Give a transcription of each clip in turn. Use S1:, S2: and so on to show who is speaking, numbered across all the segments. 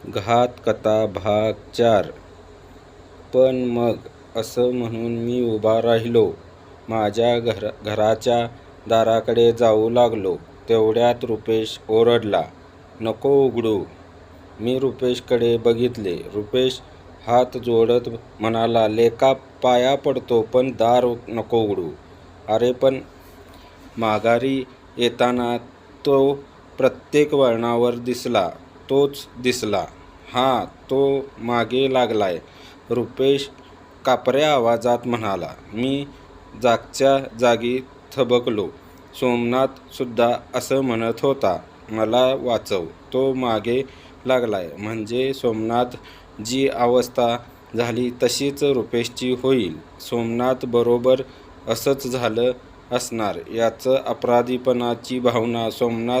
S1: घातकथा भाग 4. पण मग असं म्हणून मी उभा राहिलो. माझ्या घराच्या दाराकडे जाऊ लागलो. तेवढ्यात रुपेश ओरडला, "नको उघडू." मी रुपेशकडे बघितले. रुपेश हात जोडत म्हणाला, "लेका, पाया पडतो, पण दार नको उघडू." अरे पण माघारी येताना तो प्रत्येक वळणावर दिसला तोच दिसला. "हां, तो मागे लागलाय," रुपेश कापऱ्या आवाजात म्हणाला. मी जागच्या जागी थबकलो. सोमनाथ सुद्धा असं म्हणत होता, "मला वाचव, तो मागे लागलाय." म्हणजे सोमनाथ जी अवस्था झाली तशीच रुपेशची होईल. सोमनाथ बरोबर असंच झालं असणार याचं अपराधीपणाची भावना सोमनाथ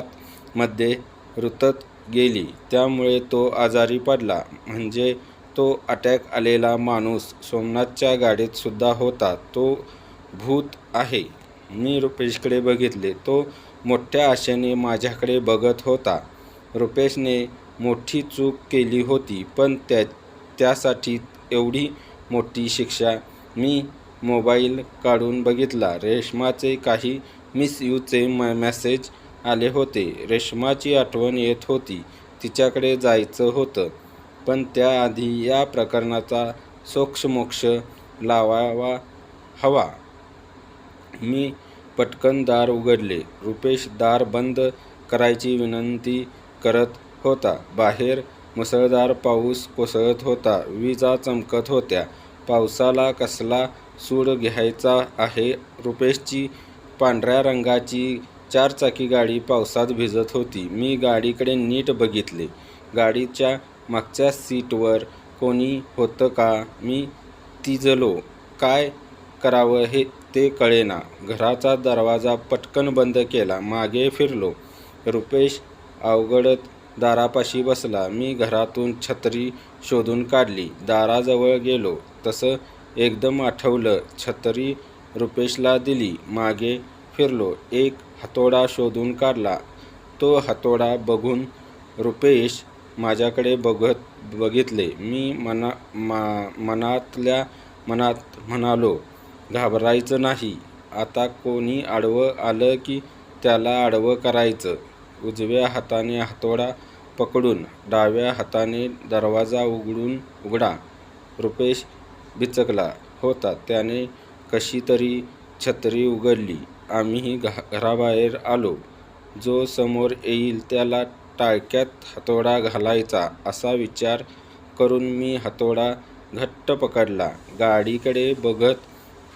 S1: मध्ये रुतत गेली. त्यामुळे तो आजारी पडला. म्हणजे तो अटॅक आलेला माणूस सोमनाथच्या गाडीत सुद्धा होता. तो भूत आहे. मी रुपेशकडे बघितले. तो मोठ्या आशेने माझ्याकडे बघत होता. रुपेशने मोठी चूक केली होती, पण त्यासाठी एवढी मोठी शिक्षा. मी मोबाईल काढून बघितला. रेश्माचे काही मिस यूचे मेसेज आले होते. रेश्माची आठवण येत होती. तिच्याकडे जायचं होतं, पण त्याआधी या प्रकरणाचा सोक्षमोक्ष लावायला हवा. मी पटकन दार उघडले. रुपेश दार बंद करायची विनंती करत होता. बाहेर मुसळधार पाऊस कोसळत होता. विजा चमकत होत्या. पावसाला कसला सूड घ्यायचा आहे. रुपेशची पांढऱ्या रंगाची चारचाकी गाडी पावसात भिजत होती. मी गाडीकडे नीट बघितले. गाडीच्या मागच्या सीटवर कोणी होतं का? मी थिजलो. काय करावं ते कळेना. घराचा दरवाजा पटकन बंद केला. मागे फिरलो. रुपेश अवघडत दारापाशी बसला. मी घरातून छत्री शोधून काढली. दाराजवळ गेलो तसं एकदम आठवलं. छत्री रुपेशला दिली. मागे फिरलो. एक हातोडा शोधून काढला. तो हातोडा बघून रुपेश माझ्याकडे बघितले. मी मनातल्या मनात म्हणालो, "घाबरायचं नाही. आता कोणी आडवं आलं की त्याला आडवं करायचं." उजव्या हाताने हातोडा पकडून डाव्या हाताने दरवाजा उघडा. रुपेश बिचकला होता. त्याने कशीतरी छत्री उघडली. आम्ही घराबाहेर आलो. जो समोर येईल त्याला टाळक्यात हातोडा घालायचा असा विचार करून मी हातोडा घट्ट पकडला. गाडीकडे बघत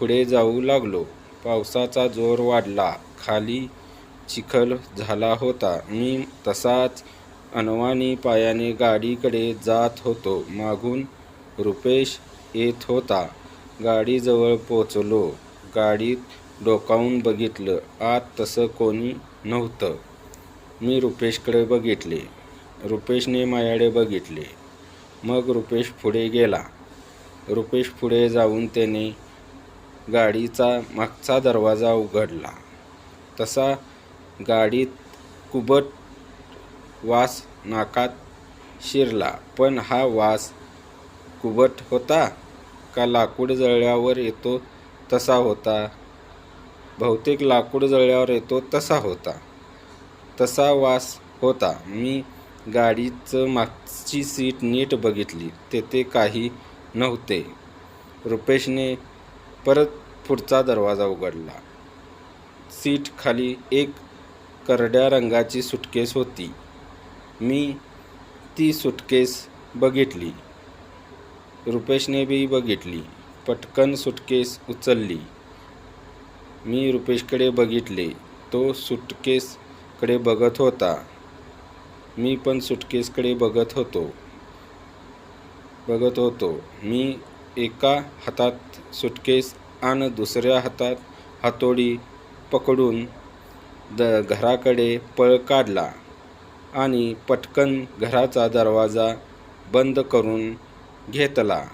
S1: पुढे जाऊ लागलो. पावसाचा जोर वाढला. खाली चिखल झाला होता. मी तसाच अनवाणी पायाने गाडीकडे जात होतो. मागून रुपेश येत होता. गाडीजवळ पोचलो. गाडीत डोकावून बघितलं. आत तसं कोणी नव्हतं. मी रुपेशकडे बघितले. रुपेशने माझ्याकडे बघितले. मग रुपेश पुढे गेला. रुपेश पुढे जाऊन त्याने गाडीचा मागचा दरवाजा उघडला. तसा गाडीत कुबट वास नाकात शिरला. पण हा वास कुबट होता का लाकूड जळल्यावर येतो तसा होता? बहुतेक लाकूड जळल्यावर येतो तसा होता. तसा वास होता. मी गाडीचं मागची सीट नीट बघितली. तेथे काही नव्हते. रुपेशने परत पुढचा दरवाजा उघडला. सीट खाली एक करड्या रंगाची सुटकेस होती. मी ती सुटकेस बघितली. रुपेशने बी बघितली. पटकन सुटकेस उचलली. मी रुपेशकडे बघितले. तो सुटकेसकडे बघत होता. मी पण सुटकेसकडे बघत होतो. मी एका हातात सुटकेस आणि दुसऱ्या हातात हातोडी पकडून घराकडे पळ काढला आणि पटकन घराचा दरवाजा बंद करून घेतला.